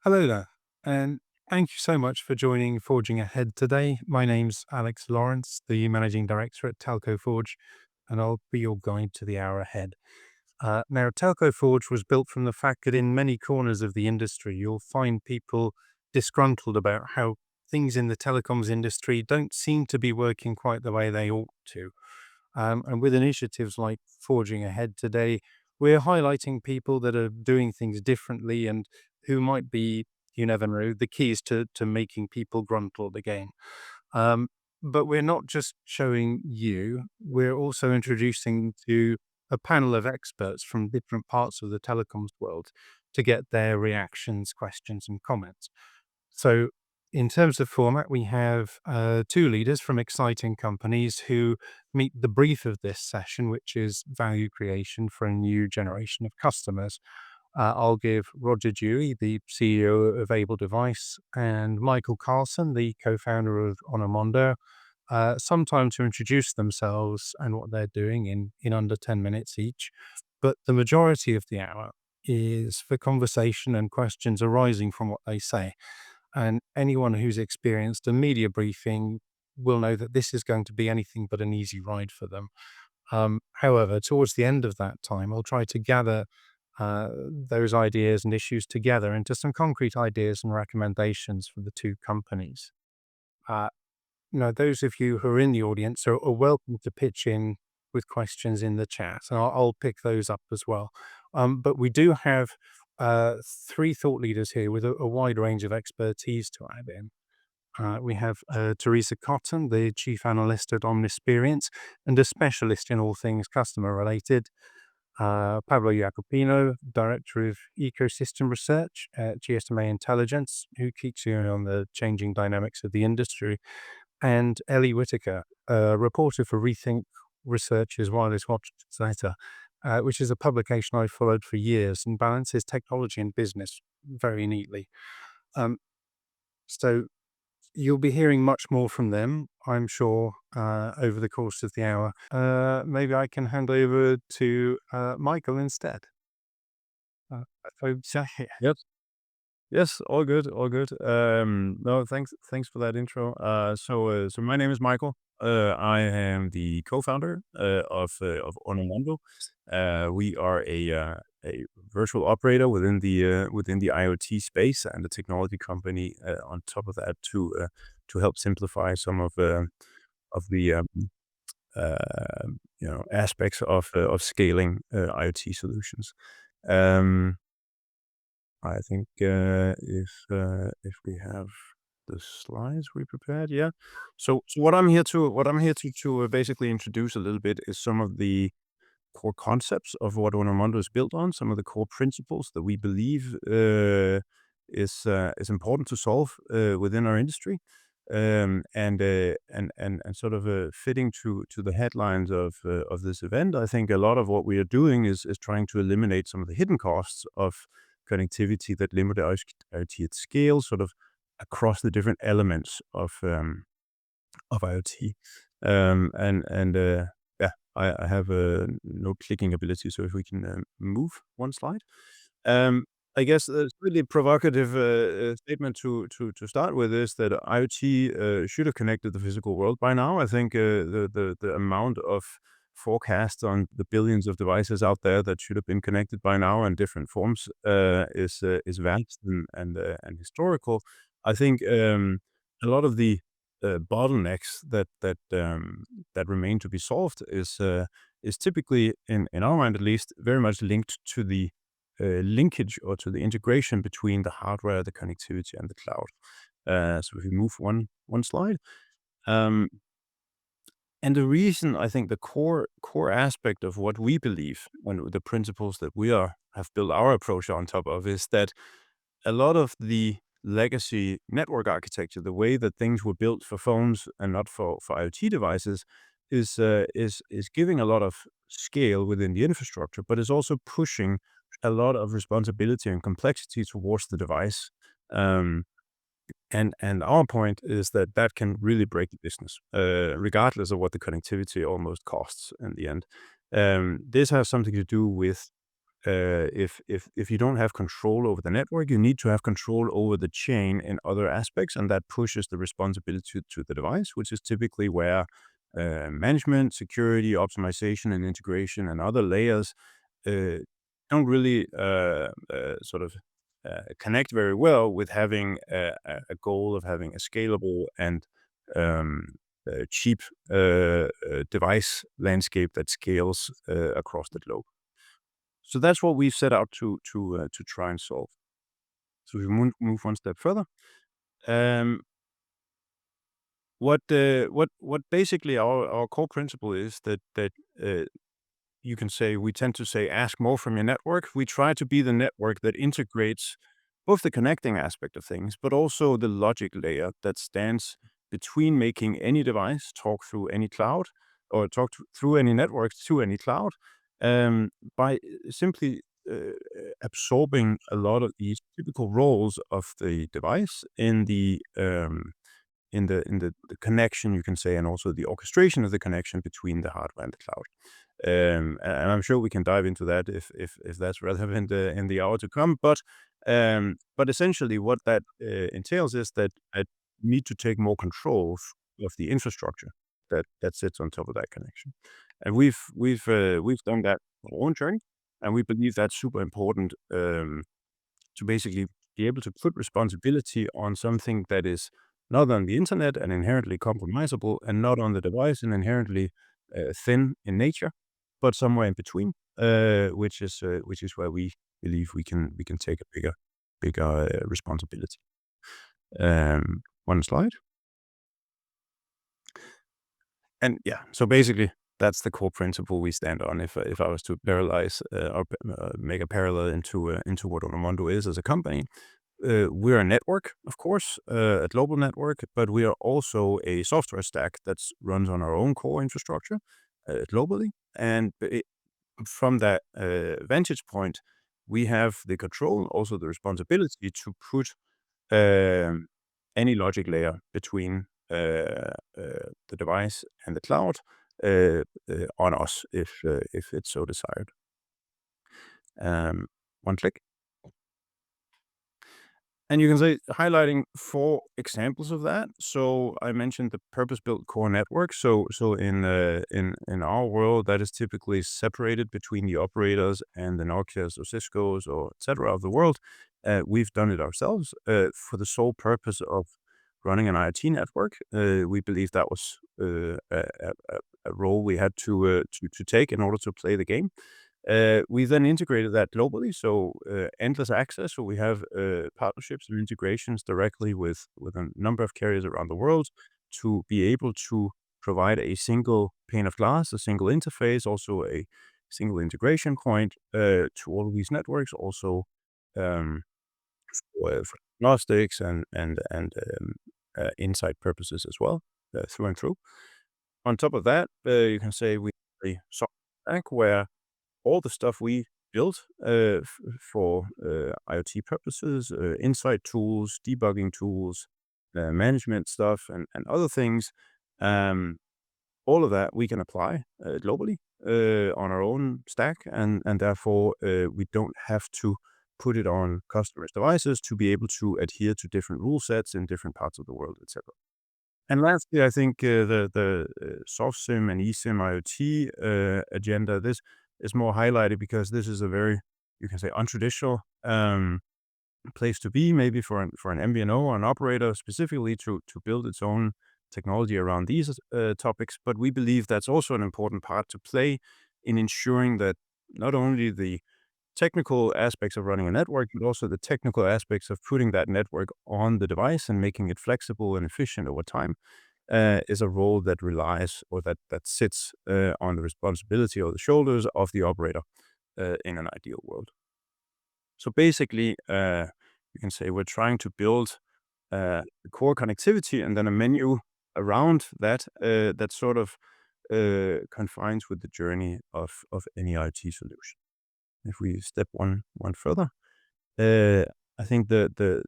Hello there, and thank you so much for joining Forging Ahead today. My name's Alex Lawrence, the Managing Director at Telco Forge, and I'll be your guide to the hour ahead. Now, Telco Forge was built from the fact that in many corners of the industry, you'll find people disgruntled about how things in the telecoms industry don't seem to be working quite the way they ought to. And with initiatives like Forging Ahead today, we're highlighting people that are doing things differently and who might be, you never know, the keys to making people gruntled again. Um, but we're not just showing you, we're also introducing to a panel of experts from different parts of the telecoms world to get their reactions, questions, and comments. So, in terms of format, we have two leaders from exciting companies who meet the brief of this session, which is value creation for a new generation of customers. I'll give Roger Dewey, the CEO of Able Device, and Michael Karlsen, the co founder of Onomondo, some time to introduce themselves and what they're doing in under 10 minutes each. But the majority of the hour is for conversation and questions arising from what they say. And anyone who's experienced a media briefing will know that this is going to be anything but an easy ride for them. However, towards the end of that time, I'll try to gather those ideas and issues together into some concrete ideas and recommendations for the two companies. Uh, those of you who are in the audience are welcome to pitch in with questions in the chat, and I'll pick those up as well. But we do have three thought leaders here with a wide range of expertise to add in. We have Teresa Cotton, the chief analyst at Omnisperience and a specialist in all things customer related. Pablo Jacopino, director of ecosystem research at GSMAi Intelligence, who keeps you on the changing dynamics of the industry, and Ellie Whitaker, a reporter for Rethink Research's Wireless Watch Data, which is a publication I've followed for years and balances technology and business very neatly. Um, so you'll be hearing much more from them, I'm sure, over the course of the hour. Maybe I can hand over to Michael instead. Uh, so, Yes. Yes, all good, all good. No, thanks for that intro. So my name is Michael. I am the co-founder of Onomondo. We are a virtual operator within the IoT space and a technology company on top of that to help simplify some of the aspects of scaling IoT solutions. Um, I think if we have the slides we prepared, yeah. So what I'm here to basically introduce a little bit is some of the core concepts of what Onomondo is built on, some of the core principles that we believe is important to solve within our industry. And sort of fitting to the headlines of this event, I think a lot of what we are doing is trying to eliminate some of the hidden costs of connectivity that limit IoT at scale, sort of across the different elements of IoT. Yeah, I have no clicking ability, so if we can move one slide. Um, I guess a really provocative statement to start with is that IoT should have connected the physical world by now. I think the amount of forecasts on the billions of devices out there that should have been connected by now in different forms is vast and historical. I think a lot of the bottlenecks that remain to be solved is typically, in our mind at least, very much linked to the linkage or to the integration between the hardware, the connectivity, and the cloud. So if we move one slide, um, and the reason I think the core aspect of what we believe and the principles that we have built our approach on top of is that a lot of the legacy network architecture, the way that things were built for phones and not for IoT devices, is giving a lot of scale within the infrastructure, but is also pushing a lot of responsibility and complexity towards the device. Um, and our point is that that can really break the business, regardless of what the connectivity almost costs in the end. This has something to do with if you don't have control over the network, you need to have control over the chain in other aspects, and that pushes the responsibility to the device, which is typically where management, security, optimization, and integration and other layers uh, don't really sort of connect very well with having a goal of having a scalable and um, cheap device landscape that scales across the globe. So that's what we've set out to try and solve. So we move one step further. Um, what basically our core principle is that you can say we tend to say ask more from your network. We try to be the network that integrates both the connecting aspect of things, but also the logic layer that stands between making any device talk through any cloud or through any network to any cloud by simply absorbing a lot of these typical roles of the device in the connection, you can say, and also the orchestration of the connection between the hardware and the cloud. And I'm sure we can dive into that if that's relevant in the hour to come. But essentially, what that entails is that I need to take more control of the infrastructure that sits on top of that connection. And we've done that on our own journey, and we believe that's super important to basically be able to put responsibility on something that is not on the internet and inherently compromisable, and not on the device and inherently thin in nature, but somewhere in between, which is where we believe we can take a bigger responsibility. One slide. And yeah, so basically that's the core principle we stand on. If I was to parallelize or make a parallel into what Onomondo is as a company, we're a network, of course, a global network, but we are also a software stack that runs on our own core infrastructure globally. And from that vantage point, we have the control, also the responsibility to put um, any logic layer between the device and the cloud on us if it's so desired. One click. And you can say highlighting 4 examples of that. So I mentioned the purpose-built core network. So in our world, that is typically separated between the operators and the Nokias or Ciscos or et cetera of the world. We've done it ourselves for the sole purpose of running an IoT network. We believe that was a role we had to take in order to play the game. We then integrated that globally, so endless access. So we have partnerships and integrations directly with a number of carriers around the world to be able to provide a single pane of glass, a single interface, also a single integration point to all of these networks. Also um, for diagnostics and insight purposes as well, through and through. On top of that, you can say we have a software stack where all the stuff we built for IoT purposes, insight tools, debugging tools, management stuff, and other things, um, all of that we can apply globally on our own stack, and therefore we don't have to put it on customers' devices to be able to adhere to different rule sets in different parts of the world, etc. And lastly, I think the soft SIM and eSIM IoT agenda, this is more highlighted because this is a very, you can say, untraditional place to be, maybe for an MVNO or an operator specifically to build its own technology around these topics. But we believe that's also an important part to play in ensuring that not only the technical aspects of running a network, but also the technical aspects of putting that network on the device and making it flexible and efficient over time is a role that relies or that sits on the responsibility or the shoulders of the operator in an ideal world. So basically, you can say we're trying to build the core connectivity and then a menu around that that sort of confines with the journey of any IoT solution. If we step one further, uh, I think the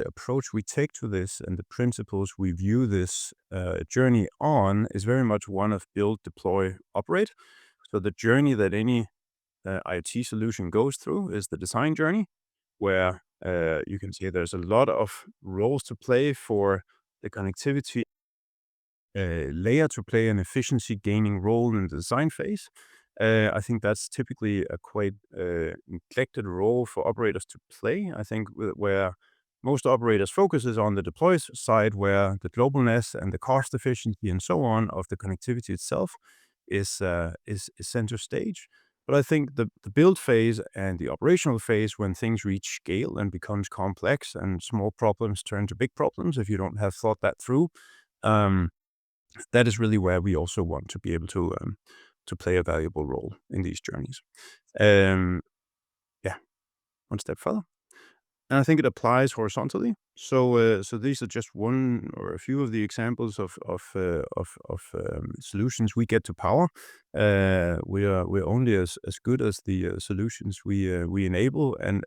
approach we take to this and the principles we view this journey on is very much one of build, deploy, operate. So the journey that any IoT solution goes through is the design journey, where you can see there's a lot of roles to play for the connectivity layer to play an efficiency gaining role in the design phase. I think that's typically a quite neglected role for operators to play. I think where most operators focus is on the deploy side, where the globalness and the cost efficiency and so on of the connectivity itself is center stage. But I think the build phase and the operational phase, when things reach scale and becomes complex and small problems turn to big problems if you don't have thought that through, um, that is really where we also want to be able to play a valuable role in these journeys. Um, yeah, one step further. And I think it applies horizontally. So these are just one or a few of the examples of solutions we get to power. We're only as good as the solutions we enable, and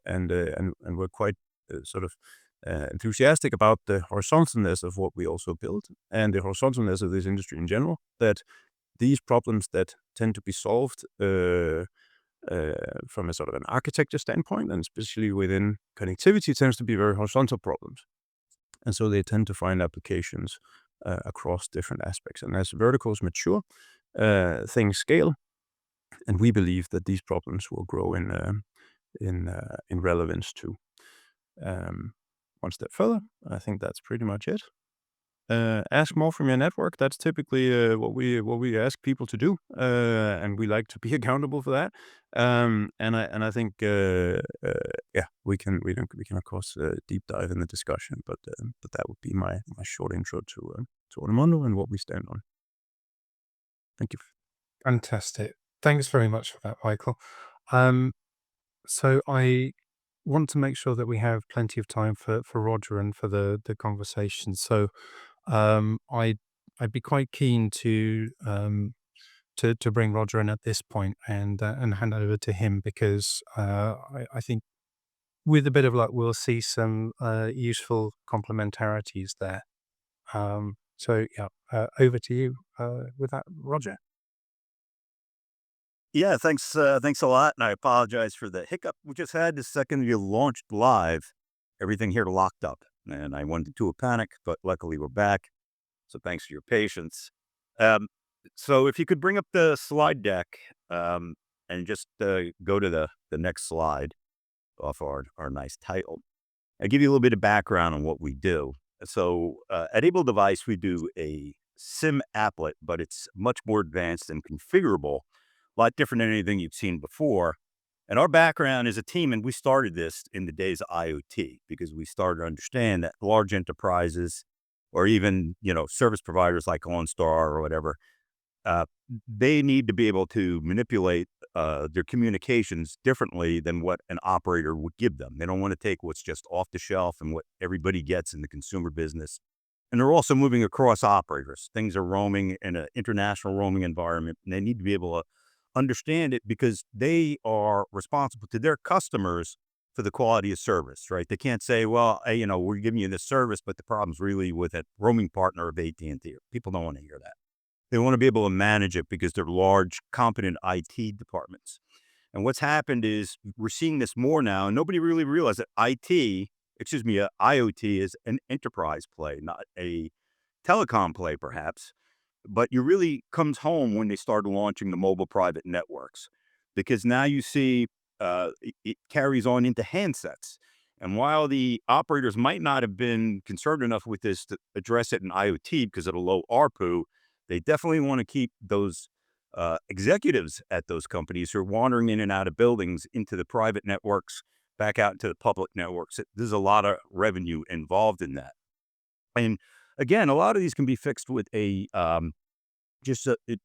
we're quite sort of enthusiastic about the horizontalness of what we also build and the horizontalness of this industry in general. That these problems that tend to be solved from a sort of an architecture standpoint, and especially within connectivity, tends to be very horizontal problems. And so they tend to find applications across different aspects. And as verticals mature, things scale, and we believe that these problems will grow in relevance too. One step further, I think that's pretty much it. Ask more from your network. That's typically what we ask people to do, and we like to be accountable for that. And I think yeah, we can of course deep dive in the discussion, but that would be my short intro to Onomondo and what we stand on. Thank you. Fantastic. Thanks very much for that, Michael. Um, so I want to make sure that we have plenty of time for Roger and for the conversation. So I'd be quite keen to bring Roger in at this point and hand over to him because I think with a bit of luck we'll see some useful complementarities there. So yeah, over to you with that, Roger. Yeah, thanks a lot, and I apologize for the hiccup we just had. The second you launched live, everything here locked up, and I went into a panic, but luckily we're back. So thanks for your patience. Um, so if you could bring up the slide deck, and just go to the next slide off our nice title. I'll give you a little bit of background on what we do. So at Able Device, we do a SIM applet, but it's much more advanced and configurable, a lot different than anything you've seen before. And our background as a team, and we started this in the days of IoT because we started to understand that large enterprises or even, service providers like OnStar or whatever, uh, they need to be able to manipulate their communications differently than what an operator would give them. They don't want to take what's just off the shelf and what everybody gets in the consumer business. And they're also moving across operators. Things are roaming in an international roaming environment, and they need to be able to understand it because they are responsible to their customers for the quality of service, right? They can't say, well, hey, we're giving you this service, but the problem's really with a roaming partner of AT&T. People don't want to hear that. They want to be able to manage it because they're large, competent IT departments. And what's happened is we're seeing this more now, and nobody really realized that IoT is an enterprise play, not a telecom play, perhaps. But it really comes home when they start launching the mobile private networks, because now you see it carries on into handsets. And while the operators might not have been concerned enough with this to address it in IoT because of the low ARPU, they definitely want to keep those executives at those companies who are wandering in and out of buildings into the private networks, back out into the public networks. There's a lot of revenue involved in that. And again, a lot of these can be fixed with a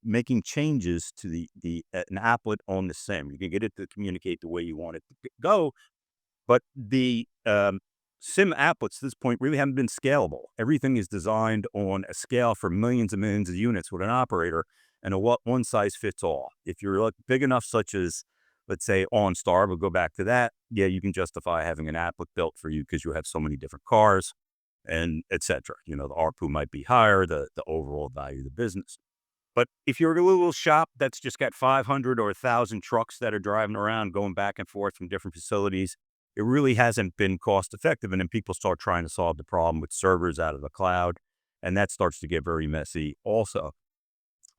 making changes to an applet on the SIM. You can get it to communicate the way you want it to go, but the SIM applets at this point really haven't been scalable. Everything is designed on a scale for millions and millions of units with an operator, and a one size fits all. If you're big enough, such as let's say OnStar, we'll go back to that. Yeah, you can justify having an applet built for you because you have so many different cars, and etc. The ARPU might be higher, the overall value of the business. But if you're a little shop that's just got 500 or 1,000 trucks that are driving around, going back and forth from different facilities, it really hasn't been cost effective. And then people start trying to solve the problem with servers out of the cloud, and that starts to get very messy also.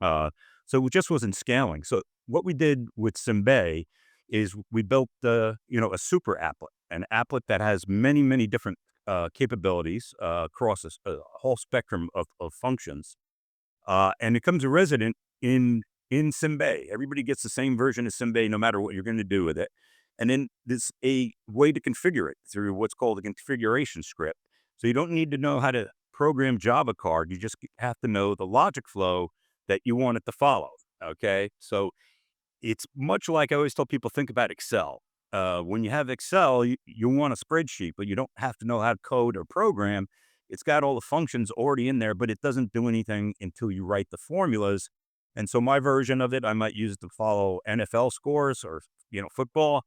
Uh, so it just wasn't scaling. So what we did with GSMAi is we built a super applet, an applet that has many, many different capabilities across a whole spectrum of functions. And it comes a resident in GSMAi. Everybody gets the same version of GSMAi no matter what you're going to do with it. And then there's a way to configure it through what's called a configuration script. So you don't need to know how to program Java card. You just have to know the logic flow that you want it to follow. Okay. So it's much like I always tell people, think about Excel. When you have Excel, you want a spreadsheet, but you don't have to know how to code or program. It's got all the functions already in there, but it doesn't do anything until you write the formulas. And so my version of it, I might use it to follow NFL scores or football,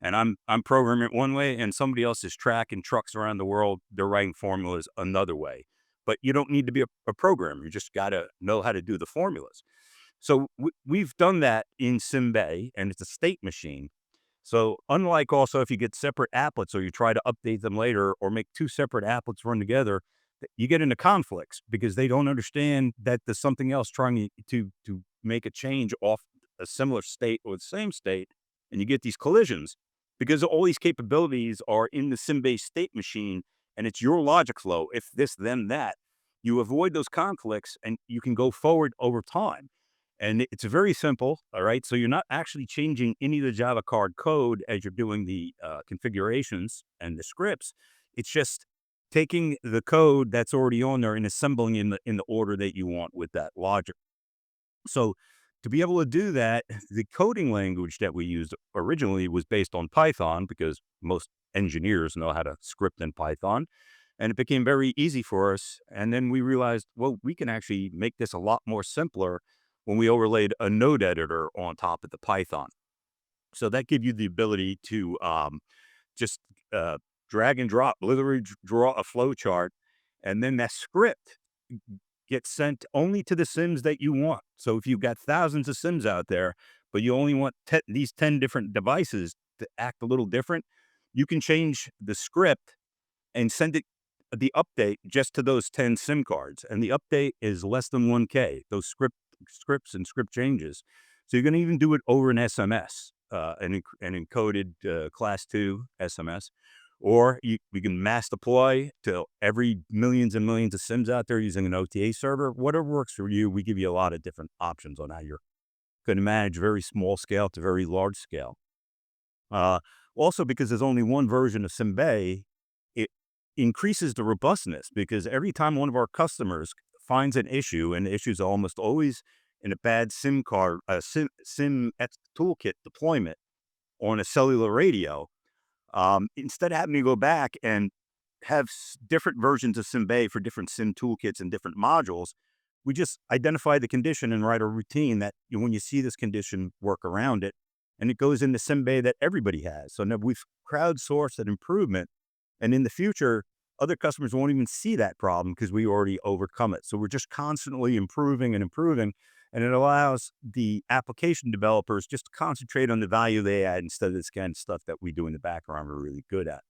and I'm programming it one way, and somebody else is tracking trucks around the world. They're writing formulas another way. But you don't need to be a programmer. You just got to know how to do the formulas. So we've done that in GSMAi, and it's a state machine. So unlike also if you get separate applets or you try to update them later or make two separate applets run together, you get into conflicts because they don't understand that there's something else trying to make a change off a similar state or the same state, and you get these collisions because all these capabilities are in the GSMAi state machine, and it's your logic flow. If this, then that, you avoid those conflicts and you can go forward over time. And it's very simple, all right? So you're not actually changing any of the Java card code as you're doing the configurations and the scripts. It's just taking the code that's already on there and assembling in the order that you want with that logic. So to be able to do that, the coding language that we used originally was based on Python because most engineers know how to script in Python. And it became very easy for us. And then we realized, well, we can actually make this a lot more simpler when we overlaid a node editor on top of the Python. So that gives you the ability to just drag and drop, literally draw a flow chart, and then that script gets sent only to the SIMs that you want. So if you've got thousands of SIMs out there, but you only want these 10 different devices to act a little different, you can change the script and send it the update just to those 10 SIM cards. And the update is less than 1K, those scripts and script changes. So you're going to even do it over an SMS, an encoded class 2 SMS. Or we can mass deploy to every millions and millions of SIMs out there using an OTA server. Whatever works for you, we give you a lot of different options on how you're going to manage very small scale to very large scale. Also, because there's only one version of GSMAi, it increases the robustness because every time one of our customers finds an issue, and the issue is almost always in a bad SIM card, SIM toolkit deployment on a cellular radio, instead of having to go back and have different versions of GSMAi for different SIM toolkits and different modules, we just identify the condition and write a routine that when you see this condition, work around it. And it goes into GSMAi that everybody has. So now we've crowdsourced an improvement. And in the future, other customers won't even see that problem because we already overcome it. So we're just constantly improving and improving. And it allows the application developers just to concentrate on the value they add instead of this kind of stuff that we do in the background we're really good at.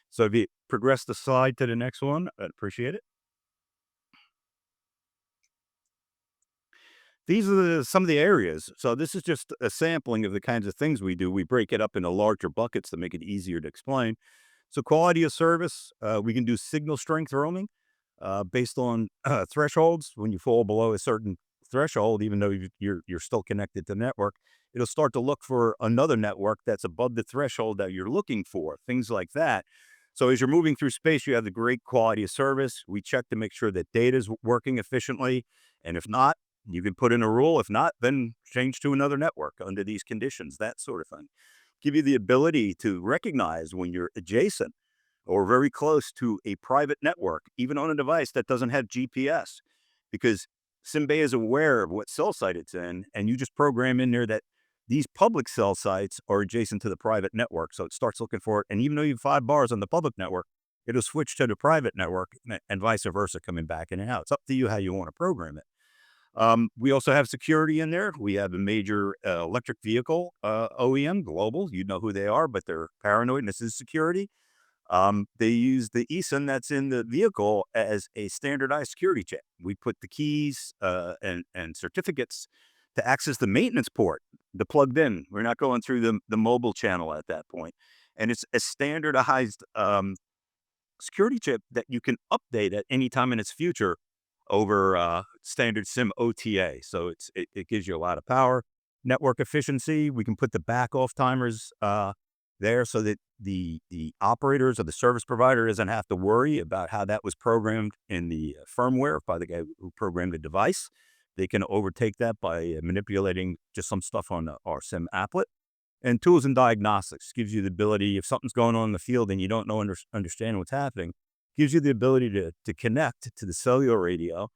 So if you progress the slide to the next one, I'd appreciate it. These are some of the areas. So this is just a sampling of the kinds of things we do. We break it up into larger buckets to make it easier to explain. So quality of service, we can do signal strength roaming based on thresholds. When you fall below a certain threshold, even though you're still connected to the network, it'll start to look for another network that's above the threshold that you're looking for, things like that. So as you're moving through space, you have the great quality of service. We check to make sure that data is working efficiently. And if not, you can put in a rule. If not, then change to another network under these conditions, that sort of thing. Give you the ability to recognize when you're adjacent or very close to a private network, even on a device that doesn't have GPS, because GSMAi is aware of what cell site it's in, and you just program in there that these public cell sites are adjacent to the private network. So it starts looking for it. And even though you have 5 bars on the public network, it'll switch to the private network and vice versa coming back in and out. It's up to you how you want to program it. We also have security in there. We have a major electric vehicle OEM, global. You know who they are, but they're paranoid, and this is security. They use the eSIM that's in the vehicle as a standardized security check. We put the keys and certificates to access the maintenance port, the plugged in. We're not going through the mobile channel at that point. And it's a standardized security chip that you can update at any time in its future over standard SIM OTA. So it gives you a lot of power. Network efficiency, we can put the back off timers there so that the operators or the service provider doesn't have to worry about how that was programmed in the firmware by the guy who programmed the device. They can overtake that by manipulating just some stuff on our SIM applet. And tools and diagnostics gives you the ability, if something's going on in the field and you don't know understand what's happening, gives you the ability to connect to the cellular radio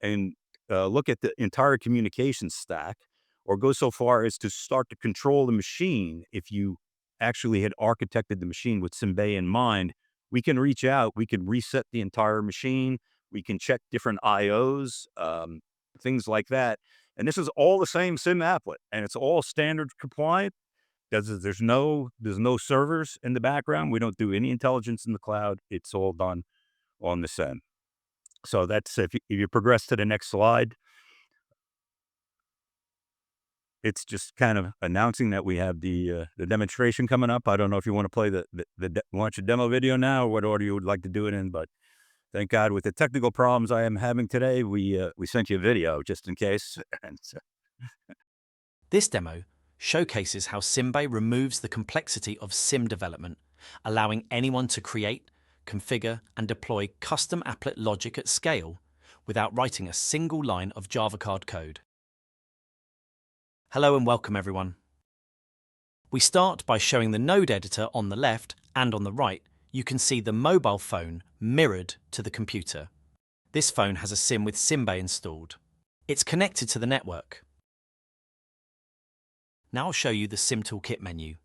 and look at the entire communication stack, or go so far as to start to control the machine. If you actually had architected the machine with GSMAi in mind, we can reach out, we can reset the entire machine, we can check different IOs, things like that. And this is all the same SIM applet, and it's all standard compliant. There's no servers in the background. We don't do any intelligence in the cloud. It's all done on the SIM. So that's if you progress to the next slide, it's just kind of announcing that we have the demonstration coming up. I don't know if you want to play launch a demo video now, or what order you would like to do it in, but thank God with the technical problems I am having today, we sent you a video just in case. And so, This demo showcases how GSMAi removes the complexity of SIM development, allowing anyone to create, configure, and deploy custom applet logic at scale without writing a single line of Java card code. Hello and welcome everyone. We start by showing the node editor on the left, and on the right, you can see the mobile phone mirrored to the computer. This phone has a SIM with GSMAi installed. It's connected to the network. Now I'll show you the SIM Toolkit menu.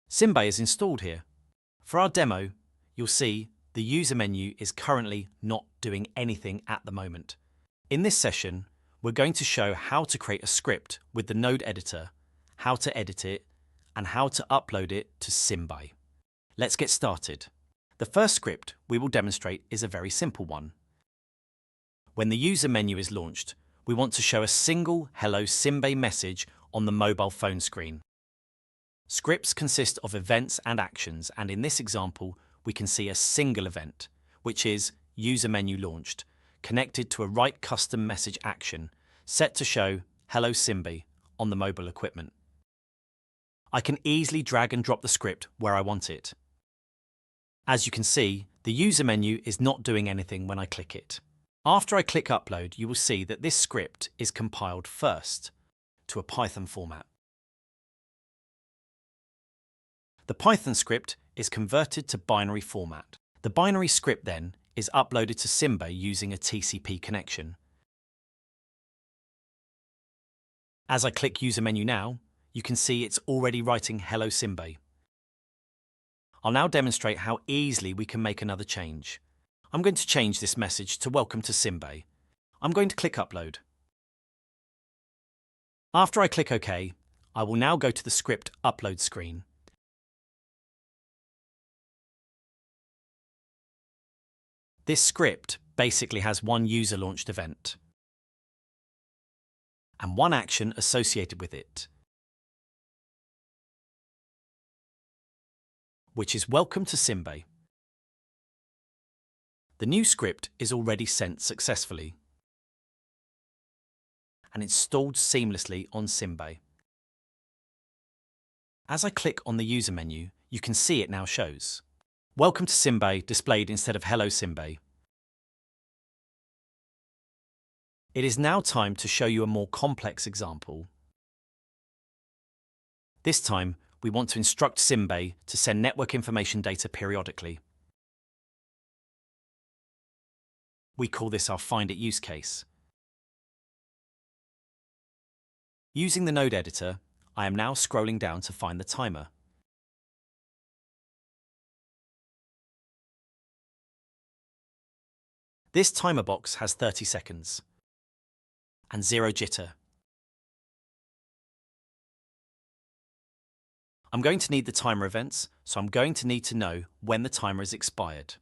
GSMAi is installed here. For our demo, you'll see the user menu is currently not doing anything at the moment. In this session, we're going to show how to create a script with the node editor, how to edit it, and how to upload it to GSMAi. Let's get started. The first script we will demonstrate is a very simple one. When the user menu is launched, we want to show a single Hello GSMAi message on the mobile phone screen. Scripts consist of events and actions, and in this example, we can see a single event, which is user menu launched, connected to a write custom message action, set to show Hello GSMAi on the mobile equipment. I can easily drag and drop the script where I want it. As you can see, the user menu is not doing anything when I click it. After I click upload, you will see that this script is compiled first to a Python format. The Python script is converted to binary format. The binary script then is uploaded to GSMAi using a TCP connection. As I click user menu now, you can see it's already writing Hello GSMAi. I'll now demonstrate how easily we can make another change. I'm going to change this message to Welcome to GSMAi. I'm going to click Upload. After I click OK, I will now go to the script upload screen. This script basically has one user-launched event and one action associated with it, which is Welcome to GSMAi. The new script is already sent successfully and installed seamlessly on GSMAi. As I click on the user menu, you can see it now shows Welcome to GSMAi displayed instead of Hello GSMAi. It is now time to show you a more complex example. This time, we want to instruct GSMAi to send network information data periodically. We call this our Find It use case. Using the node editor, I am now scrolling down to find the timer. This timer box has 30 seconds. and 0 jitter. I'm going to need the timer events, so I'm going to need to know when the timer is expired.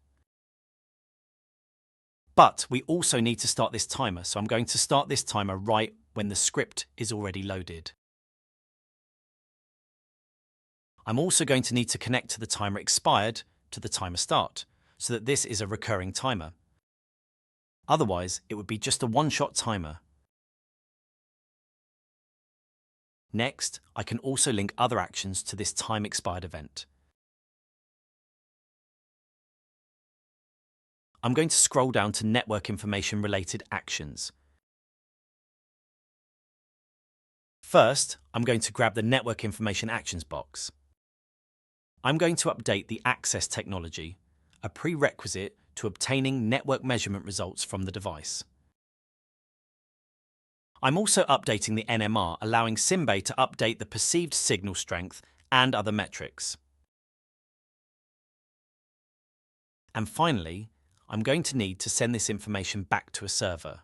But we also need to start this timer, so I'm going to start this timer right when the script is already loaded. I'm also going to need to connect to the timer expired to the timer start, so that this is a recurring timer. Otherwise, it would be just a one-shot timer. Next, I can also link other actions to this time expired event. I'm going to scroll down to network information related actions. First, I'm going to grab the network information actions box. I'm going to update the access technology, a prerequisite to obtaining network measurement results from the device. I'm also updating the NMR, allowing SimBay to update the perceived signal strength and other metrics. And finally, I'm going to need to send this information back to a server.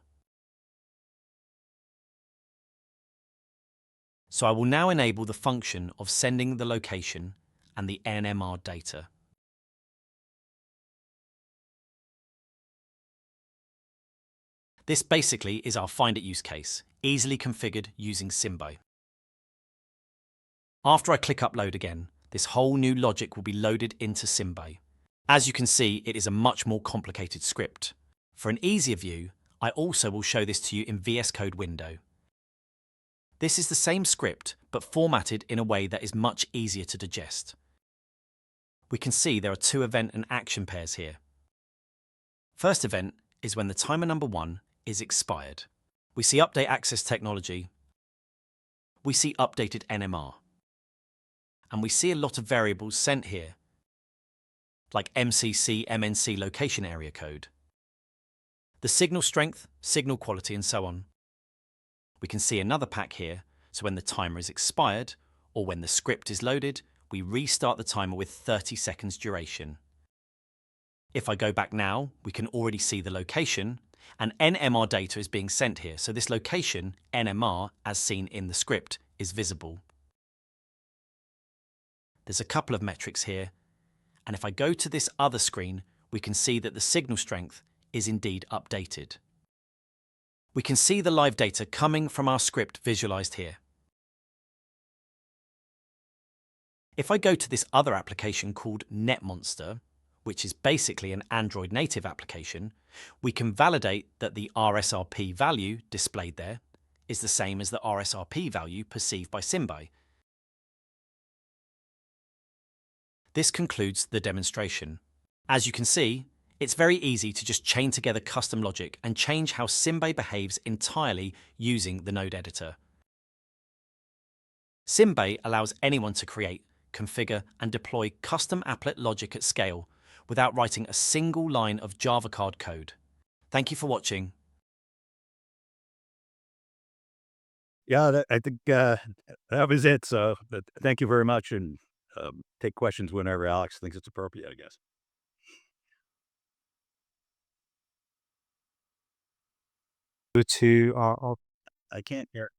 So I will now enable the function of sending the location and the NMR data. This basically is our Find It use case, easily configured using SimBay. After I click Upload again, this whole new logic will be loaded into SimBay. As you can see, it is a much more complicated script. For an easier view, I also will show this to you in VS Code window. This is the same script, but formatted in a way that is much easier to digest. We can see there are two event and action pairs here. First event is when the timer number 1 is expired. We see Update Access Technology. We see updated NMR. And we see a lot of variables sent here, like MCC, MNC location area code, the signal strength, signal quality, and so on. We can see another pack here, so when the timer is expired, or when the script is loaded, we restart the timer with 30 seconds duration. If I go back now, we can already see the location, and NMR data is being sent here, so this location, NMR, as seen in the script, is visible. There's a couple of metrics here, and if I go to this other screen, we can see that the signal strength is indeed updated. We can see the live data coming from our script visualized here. If I go to this other application called NetMonster, which is basically an Android native application, we can validate that the RSRP value displayed there is the same as the RSRP value perceived by SimBay. This concludes the demonstration. As you can see, it's very easy to just chain together custom logic and change how SimBay behaves entirely using the node editor. SimBay allows anyone to create, configure, and deploy custom applet logic at scale without writing a single line of Java card code. Thank you for watching. Yeah, I think that was it. So thank you very much, and take questions whenever Alex thinks it's appropriate, I guess. Go to our I can't hear.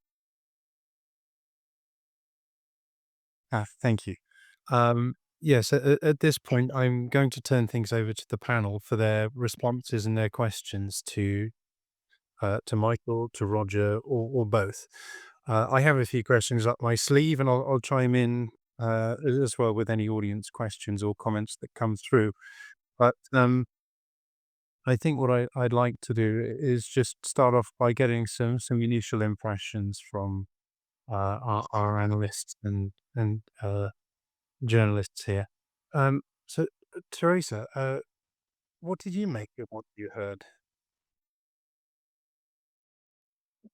thank you. Yes, at this point, I'm going to turn things over to the panel for their responses and their questions to Michael, to Roger, or both. I have a few questions up my sleeve, and I'll chime in as well with any audience questions or comments that come through. But I think what I'd like to do is just start off by getting some initial impressions from our analysts and journalists here. So, Teresa, what did you make of what you heard?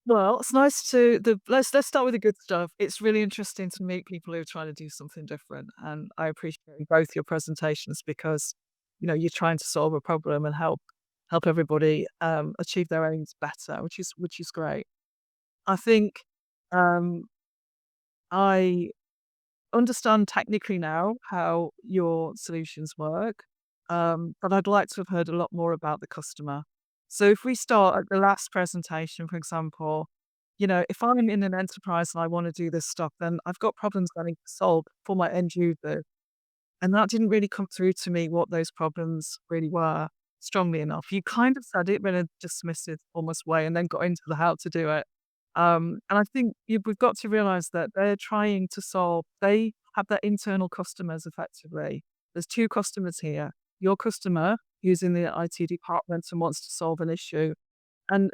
Well, it's nice to let's start with the good stuff. It's really interesting to meet people who are trying to do something different, and I appreciate both your presentations because, you're trying to solve a problem and help everybody achieve their aims better, which is great. I think um, I understand technically now how your solutions work, but I'd like to have heard a lot more about the customer. So if we start at the last presentation, for example, if I'm in an enterprise and I want to do this stuff, then I've got problems getting solved for my end user. And that didn't really come through to me what those problems really were strongly enough. You kind of said it in a dismissive almost way and then got into the how to do it. And I think we've got to realize that they're trying to solve, they have their internal customers effectively. There's two customers here. Your customer who's in the IT department and wants to solve an issue. And,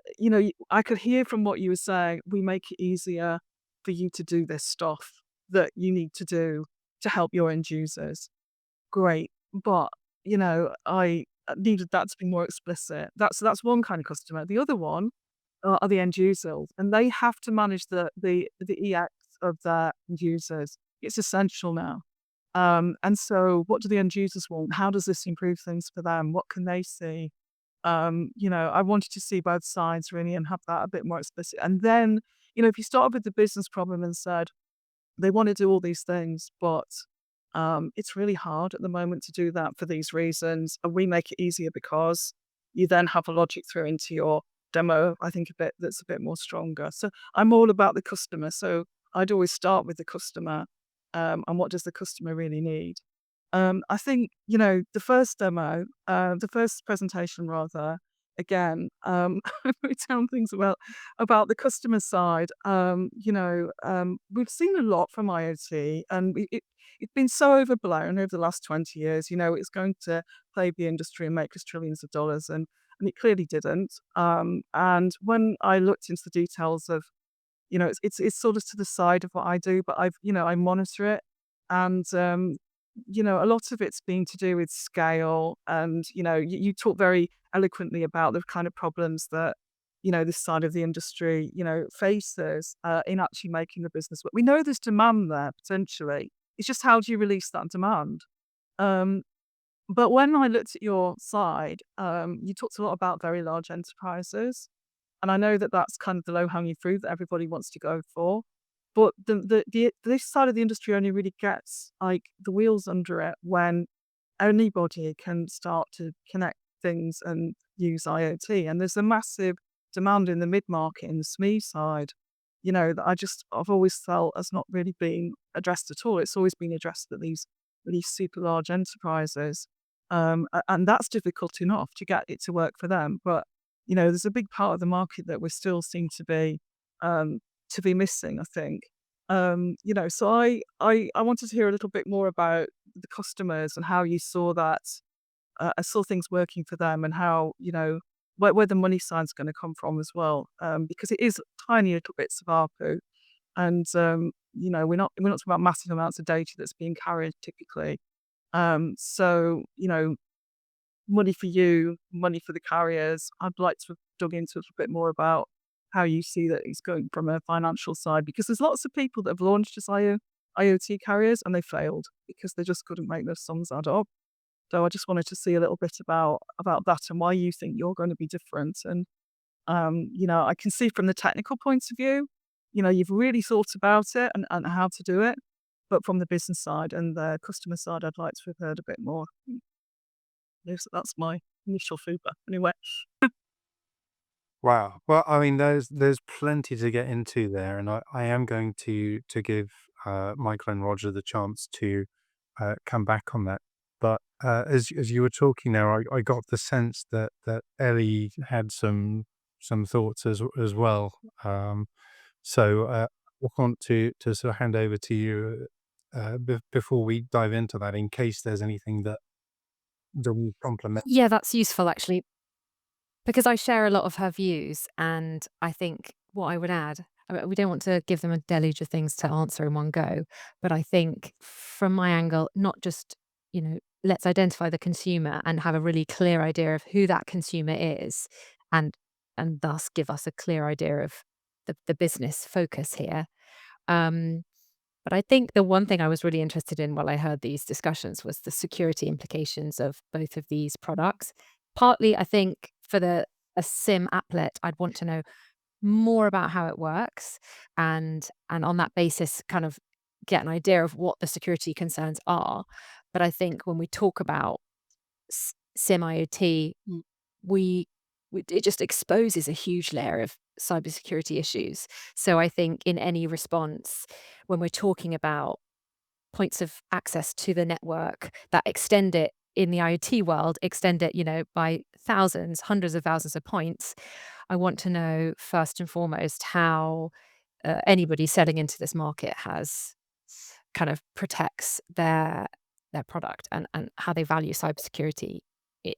I could hear from what you were saying, we make it easier for you to do this stuff that you need to do to help your end users. Great. But, I needed that to be more explicit. That's one kind of customer. The other one are the end users, and they have to manage the EX of their end users. It's essential now. And so what do the end users want? How does this improve things for them? What can they see? I wanted to see both sides really and have that a bit more explicit. And then, if you started with the business problem and said they want to do all these things, but it's really hard at the moment to do that for these reasons. And we make it easier because you then have a logic through into your demo, I think that's a bit more stronger. So I'm all about the customer. So I'd always start with the customer and what does the customer really need. I think, the first demo, the first presentation rather, again, we tell things about the customer side. We've seen a lot from IoT and it's been so overblown over the last 20 years. It's going to plague the industry and make us trillions of dollars. And it clearly didn't. And when I looked into the details of, it's sort of to the side of what I do, but I monitor it. And, a lot of it's been to do with scale. And, you talk very eloquently about the kind of problems that, this side of the industry, faces in actually making the business work. We know there's demand there potentially. It's just how do you release that demand? But when I looked at your side, you talked a lot about very large enterprises. And I know that that's kind of the low-hanging fruit that everybody wants to go for. But this side of the industry only really gets like the wheels under it when anybody can start to connect things and use IoT. And there's a massive demand in the mid-market in the SME side, that I've always felt has not really been addressed at all. It's always been addressed at these super large enterprises. And that's difficult enough to get it to work for them. But, there's a big part of the market that we still seem to be missing, I think. So I wanted to hear a little bit more about the customers and how you saw that. I saw things working for them and how, where the money side's going to come from as well. Because it is tiny little bits of ARPU. And, we're not talking about massive amounts of data that's being carried typically. So, money for you, money for the carriers. I'd like to have dug into a little bit more about how you see that it's going from a financial side, because there's lots of people that have launched as IoT carriers and they failed because they just couldn't make those sums add up. So I just wanted to see a little bit about that and why you think you're going to be different. And, I can see from the technical point of view, you've really thought about it and how to do it. But from the business side and the customer side, I'd like to have heard a bit more. That's my initial feedback. Anyway. Wow. Well, I mean, there's plenty to get into there, and I am going to give Michael and Roger the chance to come back on that. But as you were talking there, I got the sense that Ellie had some thoughts as well. So I want to sort of hand over to you before we dive into that, in case there's anything that we complement. Yeah, that's useful actually, because I share a lot of her views, and I think what I would add, we don't want to give them a deluge of things to answer in one go, but I think from my angle, not just, let's identify the consumer and have a really clear idea of who that consumer is, and thus give us a clear idea of the business focus here. But I think the one thing I was really interested in while I heard these discussions was the security implications of both of these products. Partly, I think for a SIM applet, I'd want to know more about how it works, and on that basis, kind of get an idea of what the security concerns are. But I think when we talk about SIM IoT, we it just exposes a huge layer of cybersecurity issues. So I think in any response, when we're talking about points of access to the network that extend it in the IoT world, extend it, by thousands, hundreds of thousands of points, I want to know first and foremost how anybody selling into this market has kind of protects their product and how they value cybersecurity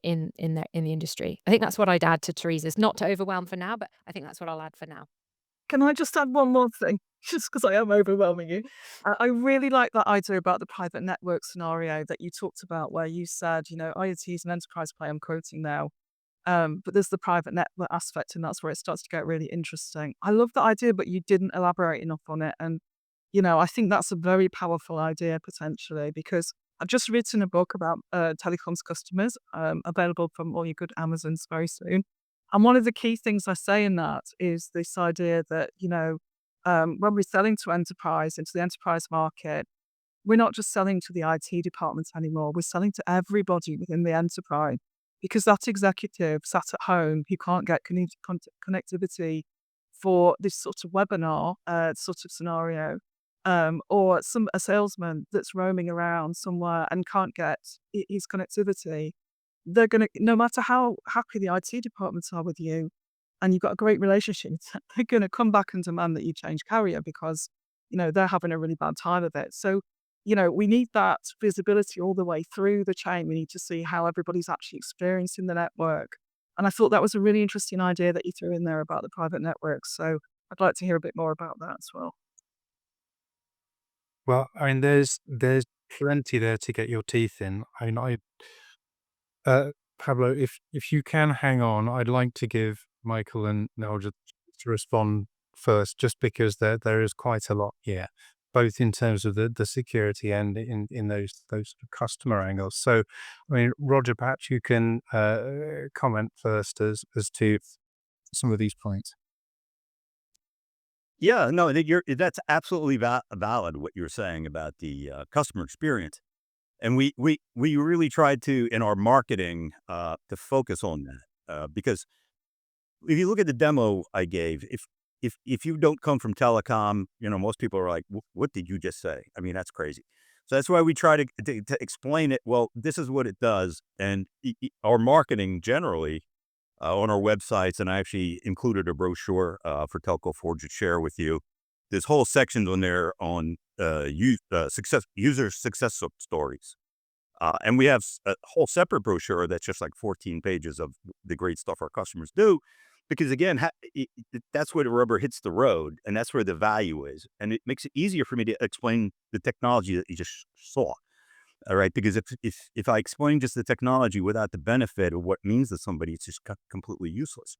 in the industry. I think that's what I'd add to Teresa's, not to overwhelm for now, but I think that's what I'll add for now. Can I just add one more thing? Just because I am overwhelming you. I really like that idea about the private network scenario that you talked about, where you said, IoT is an enterprise play, I'm quoting now. But there's the private network aspect, and that's where it starts to get really interesting. I love that idea, but you didn't elaborate enough on it. And, I think that's a very powerful idea potentially, because I've just written a book about telecoms customers, available from all your good Amazons very soon. And one of the key things I say in that is this idea that, when we're selling to enterprise, into the enterprise market, we're not just selling to the IT departments anymore. We're selling to everybody within the enterprise, because that executive sat at home who can't get connectivity for this sort of webinar sort of scenario, or a salesman that's roaming around somewhere and can't get his connectivity. They're going to, no matter how happy the IT departments are with you, and you've got a great relationship, they're going to come back and demand that you change carrier because, they're having a really bad time of it. So, we need that visibility all the way through the chain. We need to see how everybody's actually experiencing the network. And I thought that was a really interesting idea that you threw in there about the private networks. So I'd like to hear a bit more about that as well. Well, I mean, there's plenty there to get your teeth in. I mean, Pablo, if you can hang on, I'd like to give Michael and Nelja to respond first, just because there is quite a lot here, both in terms of the security and in those sort of customer angles. So, I mean, Roger, perhaps you can comment first as to some of these points. Yeah, no, that's absolutely valid what you're saying about the customer experience. And we really tried to, in our marketing, to focus on that, because if you look at the demo I gave, if you don't come from telecom, most people are like, "What did you just say?" I mean, that's crazy. So that's why we try to explain it. Well, this is what it does, and our marketing generally on our websites, and I actually included a brochure for Telco Forge to share with you. There's whole sections on there on user success stories. And we have a whole separate brochure that's just like 14 pages of the great stuff our customers do. Because again, that's where the rubber hits the road, and that's where the value is. And it makes it easier for me to explain the technology that you just saw. All right. Because if I explain just the technology without the benefit of what it means to somebody, it's just completely useless.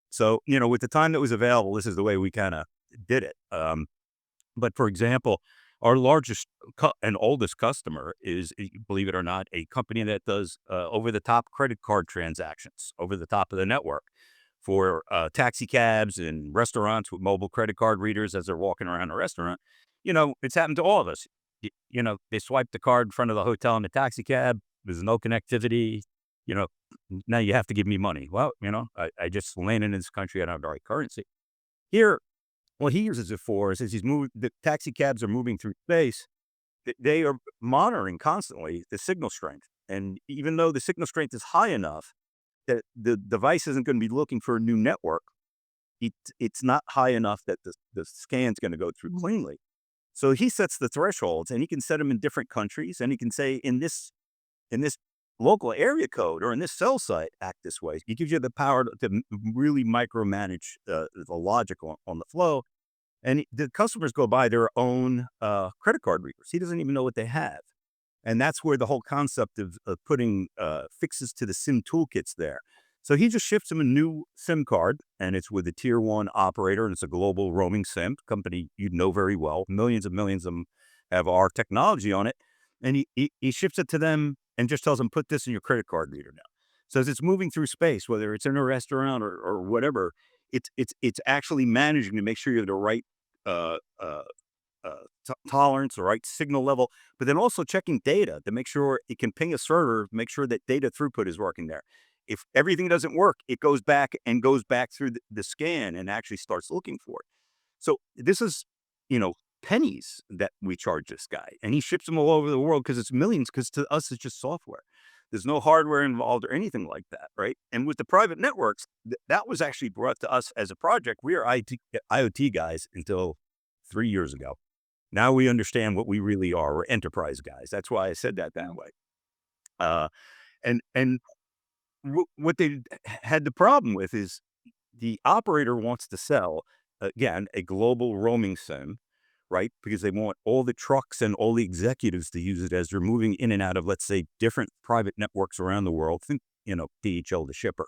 So, with the time that was available, this is the way we kind of did it. But for example, our largest and oldest customer is, believe it or not, a company that does over-the-top credit card transactions over the top of the network for taxi cabs and restaurants with mobile credit card readers as they're walking around a restaurant. It's happened to all of us. They swipe the card in front of the hotel in the taxi cab. There's no connectivity. Now you have to give me money. Well, I just landed in this country. I don't have the right currency. Here, what he uses it for is, as the taxi cabs are moving through space, they are monitoring constantly the signal strength. And even though the signal strength is high enough that the device isn't going to be looking for a new network, it's not high enough that the scan's going to go through cleanly. So he sets the thresholds, and he can set them in different countries, and he can say in this local area code or in this cell site, act this way. It gives you the power to really micromanage the logic on the flow. And the customers go by their own credit card readers. He doesn't even know what they have. And that's where the whole concept of putting fixes to the SIM toolkits there. So he just ships them a new SIM card, and it's with a tier 1 operator, and it's a global roaming SIM company you'd know very well. Millions of them have our technology on it. And he ships it to them and just tells them, put this in your credit card reader now. So as it's moving through space, whether it's in a restaurant or whatever, it's actually managing to make sure you have the right tolerance, the right signal level, but then also checking data to make sure it can ping a server, make sure that data throughput is working there. if everything doesn't work, it goes back through the scan and actually starts looking for it. So this is, pennies that we charge this guy, and he ships them all over the world because it's millions. Because to us, it's just software. There's no hardware involved or anything like that, right? And with the private networks, that was actually brought to us as a project. We are IoT guys until 3 years ago. Now we understand what we really are. We're enterprise guys. That's why I said that way. Uh, and what they had the problem with is the operator wants to sell, again, a global roaming SIM, right? Because they want all the trucks and all the executives to use it as they're moving in and out of, let's say, different private networks around the world. Think, DHL, the shipper.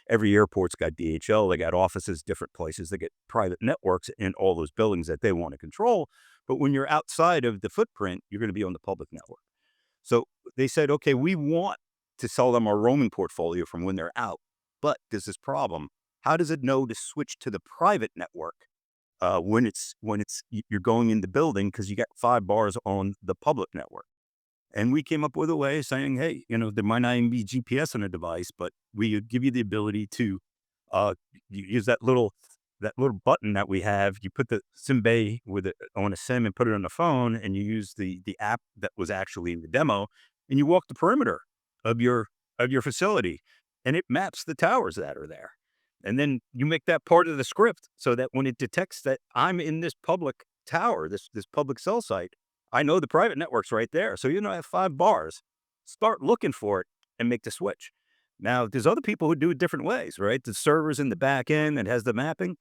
Every airport's got DHL. They got offices, different places. They get private networks in all those buildings that they want to control. But when you're outside of the footprint, you're going to be on the public network. So they said, okay, we want to sell them our roaming portfolio from when they're out. But there's this problem. How does it know to switch to the private network when you're going in the building because you got 5 bars on the public network? And we came up with a way of saying, hey, there might not even be GPS on a device, but we would give you the ability to use that little button that we have. You put the SIM-Bay on a SIM and put it on the phone, and you use the app that was actually in the demo, and you walk the perimeter of your facility, and it maps the towers that are there. And then you make that part of the script so that when it detects that I'm in this public tower, this public cell site, I know the private network's right there. So I have 5 bars. Start looking for it and make the switch. Now, there's other people who do it different ways, right? The server's in the back end that has the mapping,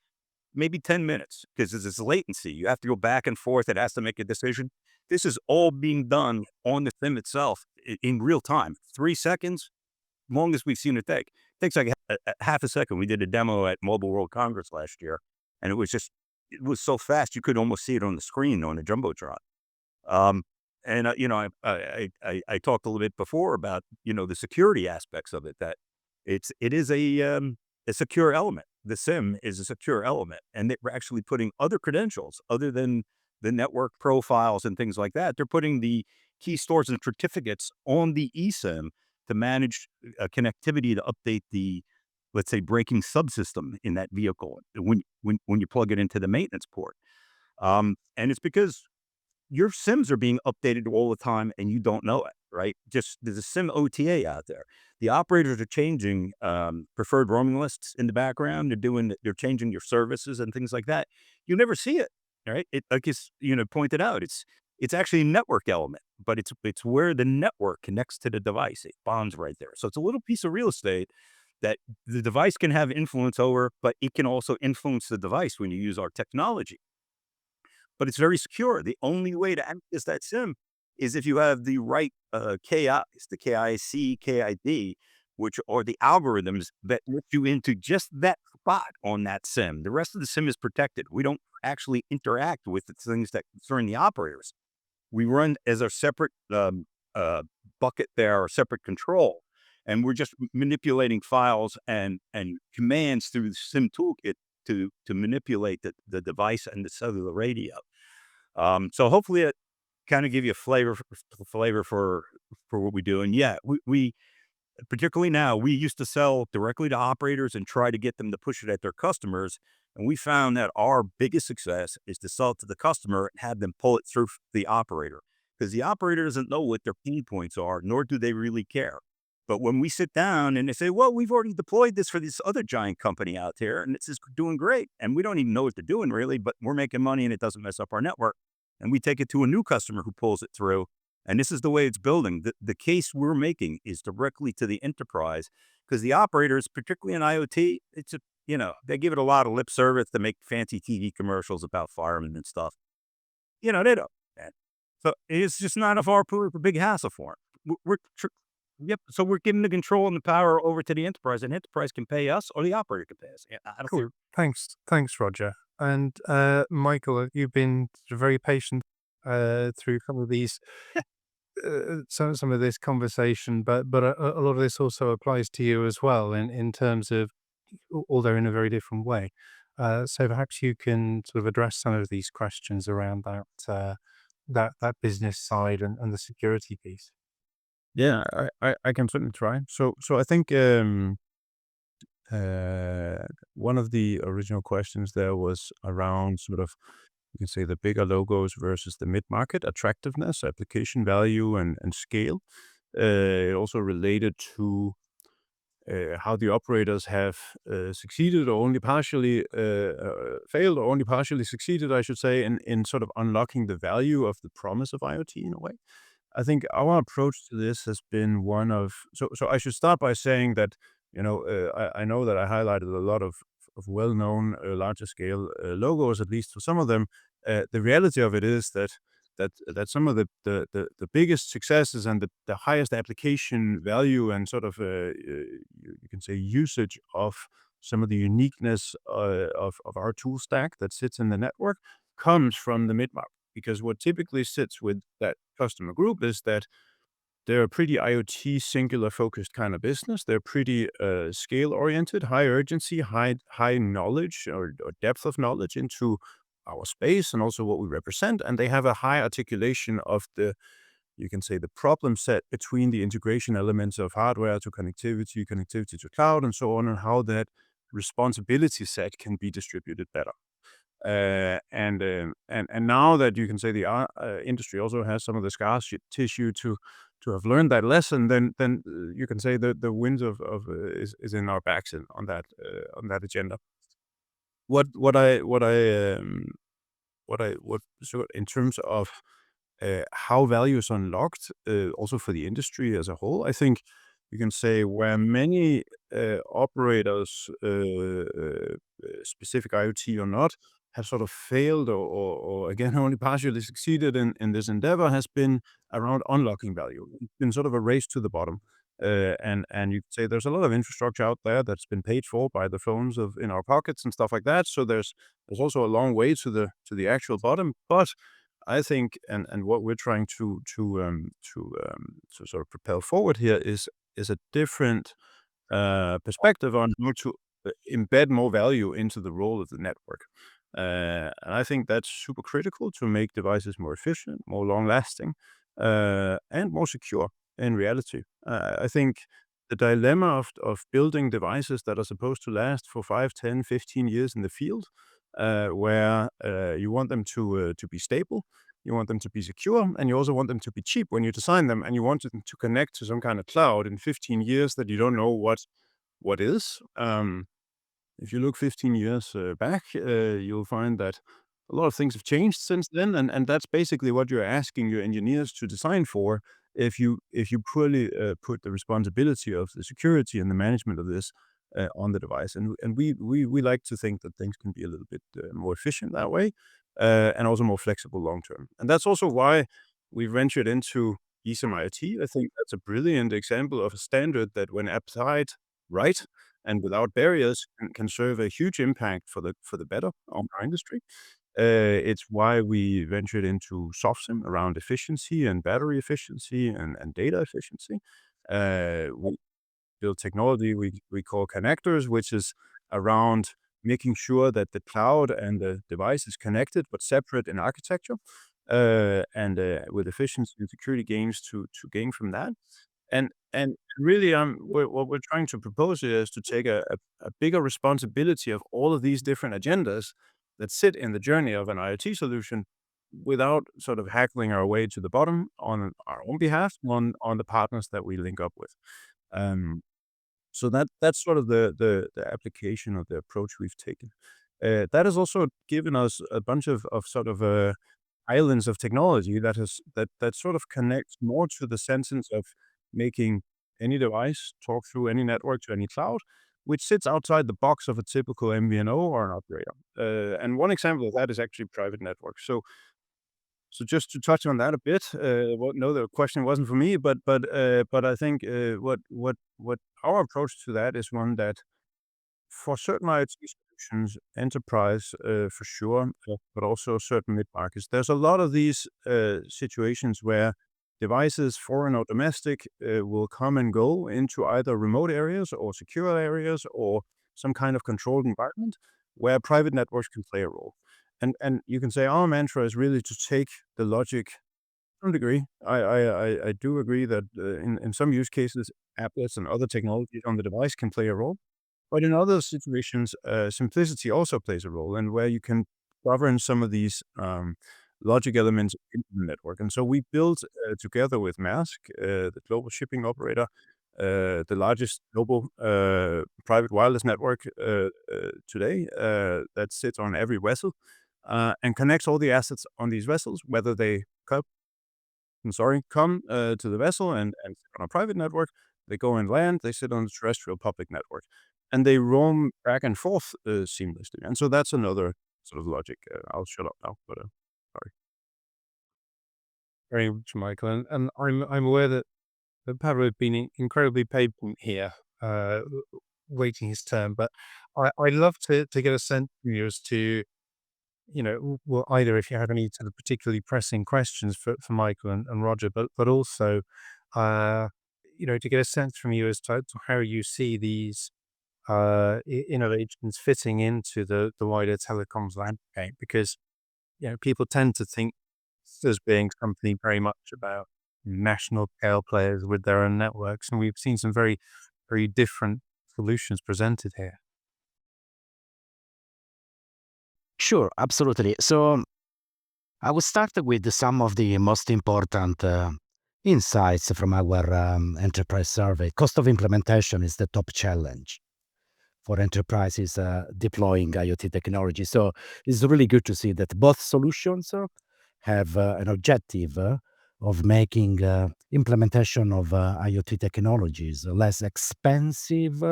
maybe 10 minutes because there's this latency. You have to go back and forth. It has to make a decision. This is all being done on the SIM itself in real time. 3 seconds, longest we've seen it take. It takes like a half a second. We did a demo at Mobile World Congress last year, and it was so fast you could almost see it on the screen on the Jumbotron. I talked a little bit before about, the security aspects of it, that it is a secure element. The SIM is a secure element, and they're actually putting other credentials other than the network profiles and things like that. They're putting the key stores and certificates on the eSIM to manage connectivity to update the, let's say, braking subsystem in that vehicle when you plug it into the maintenance port. And it's because your SIMs are being updated all the time and you don't know it, right? Just there's a SIM OTA out there. The operators are changing preferred roaming lists in the background. They're changing your services and things like that. You never see it, right? It, like it's pointed out, it's actually a network element, but it's where the network connects to the device. It bonds right there. So it's a little piece of real estate that the device can have influence over, but it can also influence the device when you use our technology. But it's very secure. The only way to access that SIM is if you have the right KIs, the KIC, KID, which are the algorithms that let you into just that spot on that SIM. The rest of the SIM is protected. We don't actually interact with the things that concern the operators. We run as a separate bucket there, or separate control, and we're just manipulating files and commands through the SIM toolkit to manipulate the device and the cellular radio. So hopefully it kind of give you a flavor for what we do. And yeah, we particularly now, we used to sell directly to operators and try to get them to push it at their customers. And we found that our biggest success is to sell it to the customer and have them pull it through the operator, because the operator doesn't know what their pain points are, nor do they really care. But when we sit down and they say, well, we've already deployed this for this other giant company out there, and it's just doing great, and we don't even know what they're doing really, but we're making money and it doesn't mess up our network. And we take it to a new customer who pulls it through. And this is the way it's building. The case we're making is directly to the enterprise, because the operators, particularly in IoT, they give it a lot of lip service to make fancy TV commercials about firemen and stuff. They don't. So it's just not a far a big hassle for them. Yep. So we're giving the control and the power over to the enterprise, and enterprise can pay us, or the operator can pay us. Yeah, I don't Cool. Thanks, Roger. And Michael, you've been very patient through some of these, some of this conversation, but a lot of this also applies to you as well, in terms of, although in a very different way. So perhaps you can sort of address some of these questions around that business side and the security piece. Yeah, I can certainly try. So I think one of the original questions there was around sort of, you can say, the bigger logos versus the mid-market attractiveness, application value, and scale. It also related to how the operators have succeeded or only partially failed, or only partially succeeded, I should say, in sort of unlocking the value of the promise of IoT in a way. I think our approach to this has been one of, so I should start by saying that, I know that I highlighted a lot of well-known larger scale logos, at least for some of them. The reality of it is that some of the biggest successes and the highest application value and sort of you can say usage of some of the uniqueness of our tool stack that sits in the network comes from the mid-market. Because what typically sits with that customer group is that they're a pretty IoT singular focused kind of business. They're pretty scale oriented, high urgency, high knowledge or depth of knowledge into our space and also what we represent. And they have a high articulation of you can say, the problem set between the integration elements of hardware to connectivity to cloud, and so on, and how that responsibility set can be distributed better. And now that you can say the industry also has some of the scar tissue to have learned that lesson, then you can say that the winds is in our backs on that agenda. What so in terms of how value is unlocked, also for the industry as a whole, I think you can say where many operators, specific IoT or not, have sort of failed or again only partially succeeded in this endeavor has been around unlocking value. It's been sort of a race to the bottom. And you could say there's a lot of infrastructure out there that's been paid for by the phones in our pockets and stuff like that. So there's also a long way to the actual bottom. But I think, and what we're trying to sort of propel forward here is a different perspective on how to embed more value into the role of the network. And I think that's super critical to make devices more efficient, more long-lasting, and more secure in reality. I think the dilemma of building devices that are supposed to last for 5, 10, 15 years in the field, where you want them to be stable, you want them to be secure, and you also want them to be cheap when you design them, and you want them to connect to some kind of cloud in 15 years that you don't know what is. If you look 15 years back, you'll find that a lot of things have changed since then, and that's basically what you're asking your engineers to design for if you poorly put the responsibility of the security and the management of this on the device. And we like to think that things can be a little bit more efficient that way, and also more flexible long term. And that's also why we ventured into GSMAi. I think that's a brilliant example of a standard that, when applied right and without barriers, can serve a huge impact for the better on our industry. It's why we ventured into SoftSim around efficiency and battery efficiency and data efficiency. We build technology we call connectors, which is around making sure that the cloud and the device is connected but separate in architecture, and with efficiency and security gains to gain from that. And really, what we're trying to propose here is to take a bigger responsibility of all of these different agendas that sit in the journey of an IoT solution, without sort of hackling our way to the bottom on our own behalf, on the partners that we link up with. So that's sort of the application of the approach we've taken. That has also given us a bunch of sort of islands of technology that sort of connects more to the sentence of making any device talk through any network to any cloud, which sits outside the box of a typical MVNO or an operator. And one example of that is actually private networks. So just to touch on that a bit, no, the question wasn't for me, but I think what our approach to that is one that, for certain IoT solutions, enterprise for sure, but also certain mid-markets, there's a lot of these situations where devices, foreign or domestic, will come and go into either remote areas or secure areas or some kind of controlled environment where private networks can play a role. And you can say our mantra is really to take the logic to some degree. I do agree that in some use cases, applets and other technologies on the device can play a role. But in other situations, simplicity also plays a role, and where you can govern some of these logic elements in the network. And so we built together with Maersk, the global shipping operator, the largest global private wireless network today that sits on every vessel and connects all the assets on these vessels, whether they come to the vessel and sit on a private network, they go and land, they sit on the terrestrial public network, and they roam back and forth seamlessly. And so that's another sort of logic. I'll shut up now, but sorry. Very much, Michael. And I'm aware that Pablo had been incredibly patient here, waiting his turn. But I'd love to get a sense from you as to, well, either if you have any sort of particularly pressing questions for Michael and Roger, but also, to get a sense from you as to how you see these innovations fitting into the wider telecoms landscape, because people tend to think as being something very much about national scale players with their own networks, and we've seen some very, very different solutions presented here. Sure, absolutely. So I will start with some of the most important insights from our enterprise survey. Cost of implementation is the top challenge for enterprises deploying IoT technology. So it's really good to see that both solutions have an objective of making implementation of IoT technologies less expensive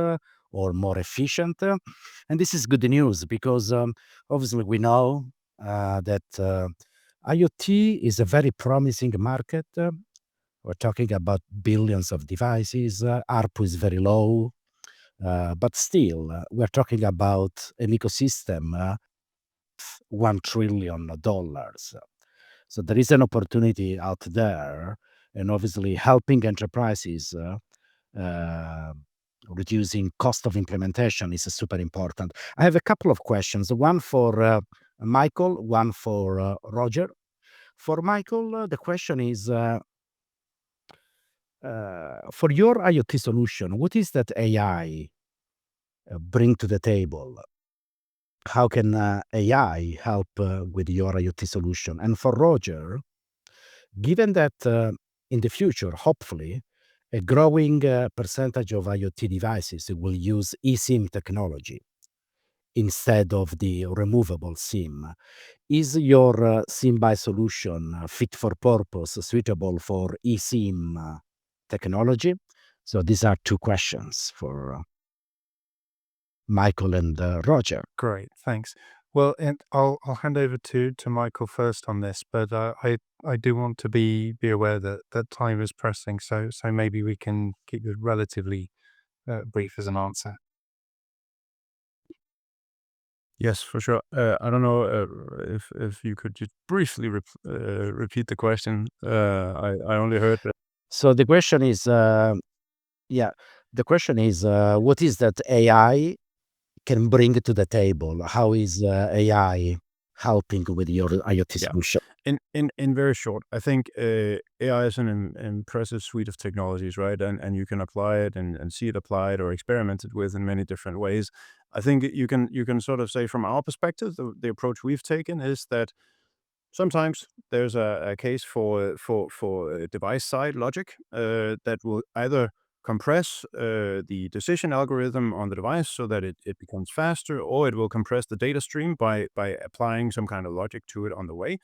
or more efficient. And this is good news because obviously we know that IoT is a very promising market. We're talking about billions of devices. ARPU is very low. But still, we're talking about an ecosystem, $1 trillion. So there is an opportunity out there, and obviously helping enterprises reducing cost of implementation is super important. I have a couple of questions, one for Michael, one for Roger. For Michael, the question is, for your IoT solution, what is that AI bring to the table? How can AI help with your IoT solution? And for Roger, given that in the future, hopefully, a growing percentage of IoT devices will use eSIM technology instead of the removable SIM, is your SIM-by solution fit for purpose, suitable for eSIM technology? So these are two questions for Michael and Roger. Great, thanks. Well, and I'll hand over to Michael first on this, but I do want to be aware that time is pressing, so maybe we can keep it relatively brief as an answer. Yes, for sure. I don't know if you could just briefly repeat the question. I only heard that. So the question is, what is that AI can bring to the table? How is AI helping with your IoT Yeah. solution? In very short, I think AI is an impressive suite of technologies, right? And you can apply it and see it applied or experimented with in many different ways. I think you can sort of say from our perspective, the approach we've taken is that sometimes there's a case for device side logic that will either compress the decision algorithm on the device so that it becomes faster, or it will compress the data stream by applying some kind of logic to it on the way.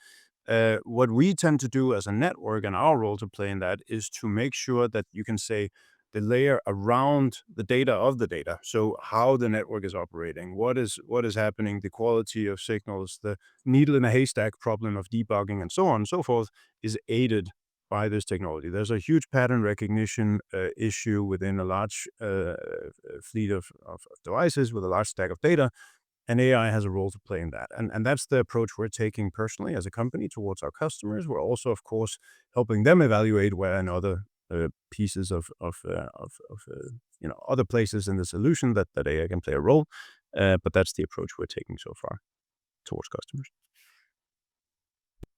What we tend to do as a network, and our role to play in that, is to make sure that you can say the layer around the data of the data. So how the network is operating, what is happening, the quality of signals, the needle in a haystack problem of debugging, and so on and so forth, is aided by this technology. There's a huge pattern recognition issue within a large fleet of devices with a large stack of data, and AI has a role to play in that. And that's the approach we're taking personally as a company towards our customers. We're also, of course, helping them evaluate where and other pieces of other places in the solution that AI can play a role. But that's the approach we're taking so far towards customers.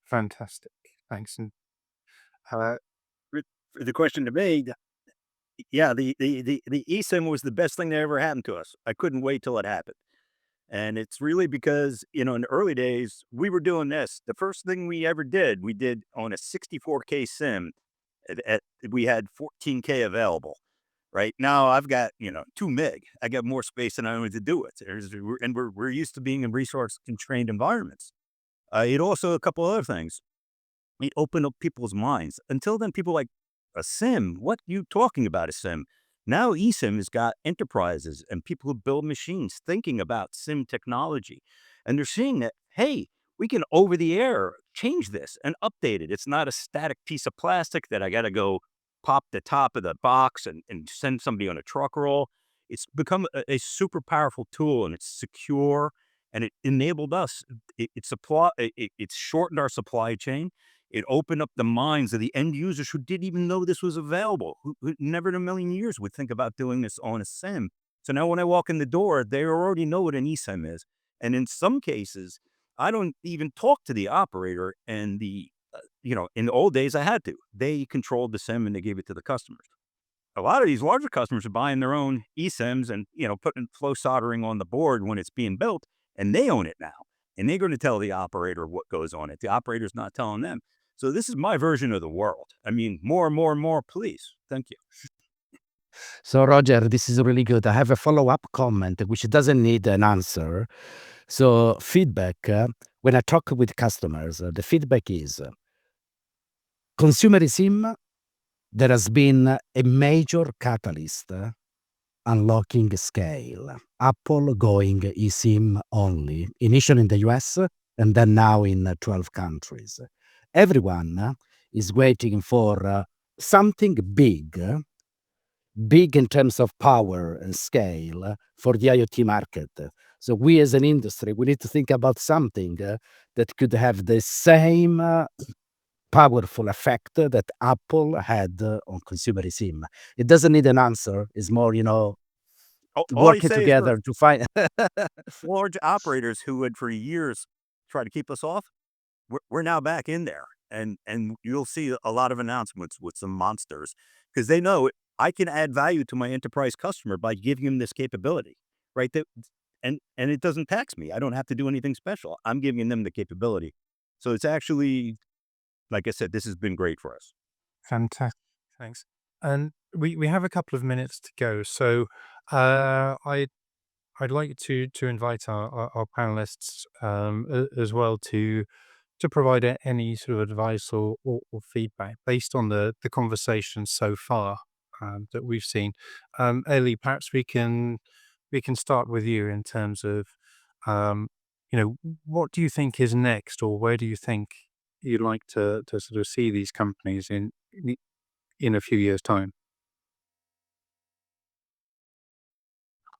Fantastic, thanks. And The question to me, Yeah, the eSIM was the best thing that ever happened to us. I couldn't wait till it happened. And it's really because, in the early days, we were doing this. The first thing we ever did, we did on a 64K SIM. We had 14K available. Right now, I've got 2 meg. I got more space than I wanted to do it. We're used to being in resource constrained environments. It also a couple other things. It opened up people's minds. Until then, people like a sim. What you talking about a sim? Now eSIM has got enterprises and people who build machines thinking about sim technology, and they're seeing that hey, we can over the air change this and update it. It's not a static piece of plastic that I got to go pop the top of the box and send somebody on a truck roll. It's become a super powerful tool and it's secure and it enabled us. It's shortened our supply chain. It opened up the minds of the end users who didn't even know this was available, who never in a million years would think about doing this on a SIM. So now when I walk in the door, they already know what an eSIM is. And in some cases, I don't even talk to the operator. And in the old days, I had to. They controlled the SIM and they gave it to the customers. A lot of these larger customers are buying their own eSIMs and putting flow soldering on the board when it's being built, and they own it now. And they're going to tell the operator what goes on it. The operator's not telling them. So this is my version of the world. I mean, more and more and more, please. Thank you. So, Roger, this is really good. I have a follow-up comment which doesn't need an answer. So, feedback, when I talk with customers, the feedback is consumerism, there has been a major catalyst unlocking scale. Apple going eSIM only, initially in the US and then now in 12 countries. Everyone is waiting for something big in terms of power and scale for the IoT market. So we as an industry, we need to think about something that could have the same powerful effect that Apple had on consumerism. It doesn't need an answer. It's more, All I working say is together to find. large operators who had for years tried to keep us off, we're now back in there. And you'll see a lot of announcements with some monsters because they know I can add value to my enterprise customer by giving them this capability, right? And it doesn't tax me. I don't have to do anything special. I'm giving them the capability. So it's actually, like I said, this has been great for us. Fantastic. Thanks. And we have a couple of minutes to go. So I'd like to invite our panelists as well to provide any sort of advice or feedback based on the conversation so far that we've seen. Ellie, perhaps we can start with you in terms of um, what do you think is next, or where do you think you'd like to sort of see these companies in a few years' time?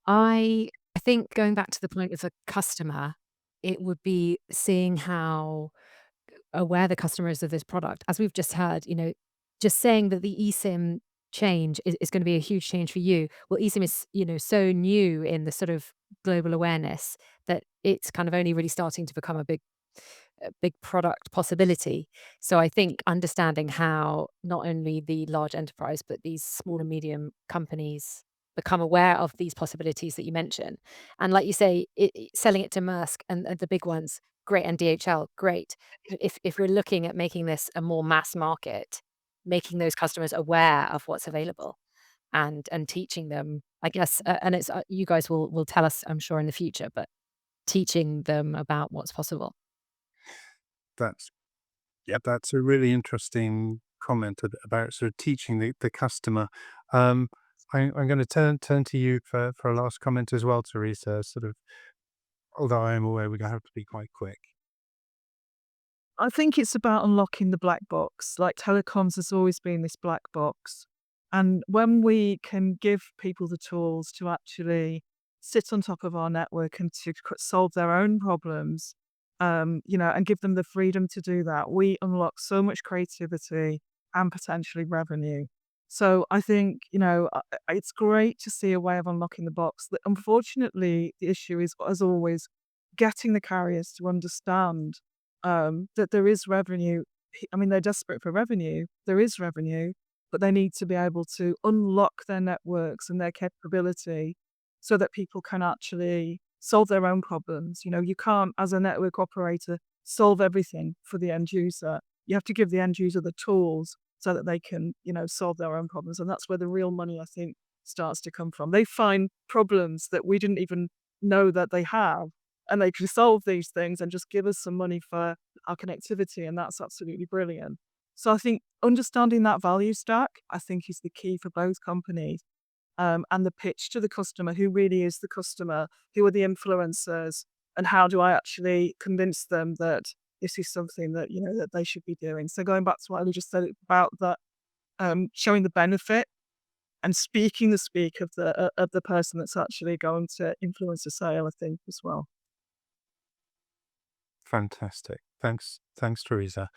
I think going back to the point of the customer, it would be seeing how aware the customer is of this product. As we've just heard, just saying that the eSIM change is going to be a huge change for you. Well, eSIM is, so new in the sort of global awareness that it's kind of only really starting to become a big product possibility. So I think understanding how not only the large enterprise, but these small and medium companies become aware of these possibilities that you mentioned. And like you say, selling it to Maersk and the big ones, great, and DHL, great. If we're looking at making this a more mass market, making those customers aware of what's available and teaching them, I guess, and it's you guys will tell us, I'm sure, in the future, but teaching them about what's possible. That's Yep. that's a really interesting comment about sort of teaching the customer. Um, I'm going to turn to you for a last comment as well, Teresa. Sort of, although I am aware we're going to have to be quite quick. I think it's about unlocking the black box. Like telecoms has always been this black box. And when we can give people the tools to actually sit on top of our network and to solve their own problems, and give them the freedom to do that, we unlock so much creativity and potentially revenue. So I think, it's great to see a way of unlocking the box. Unfortunately, the issue is, as always, getting the carriers to understand that there is revenue. I mean, they're desperate for revenue. There is revenue, but they need to be able to unlock their networks and their capability so that people can actually solve their own problems. You can't, as a network operator, solve everything for the end user. You have to give the end user the tools so that they can, solve their own problems. And that's where the real money, I think, starts to come from. They find problems that we didn't even know that they have, and they can solve these things and just give us some money for our connectivity. And that's absolutely brilliant. So I think understanding that value stack, I think, is the key for both companies. And the pitch to the customer, who really is the customer, who are the influencers, and how do I actually convince them that this is something that, that they should be doing. So going back to what I just said about that, showing the benefit and speaking the speak of the person that's actually going to influence a sale, I think, as well. Fantastic. Thanks, Teresa.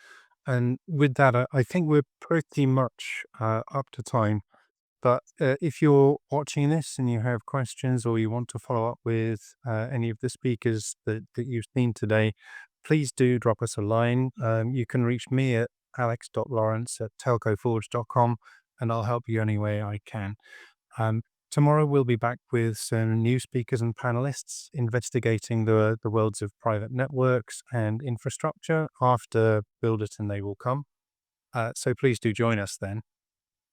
And with that, I think we're pretty much up to time. But if you're watching this and you have questions or you want to follow up with any of the speakers that you've seen today, please do drop us a line. You can reach me at alex.lawrence@telcoforge.com, and I'll help you any way I can. Tomorrow we'll be back with some new speakers and panelists investigating the worlds of private networks and infrastructure after Build It and They Will Come. So please do join us then.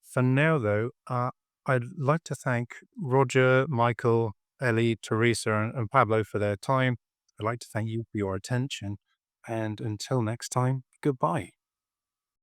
For now, though, I'd like to thank Roger, Michael, Ellie, Teresa, and Pablo for their time. I'd like to thank you for your attention. And until next time, goodbye.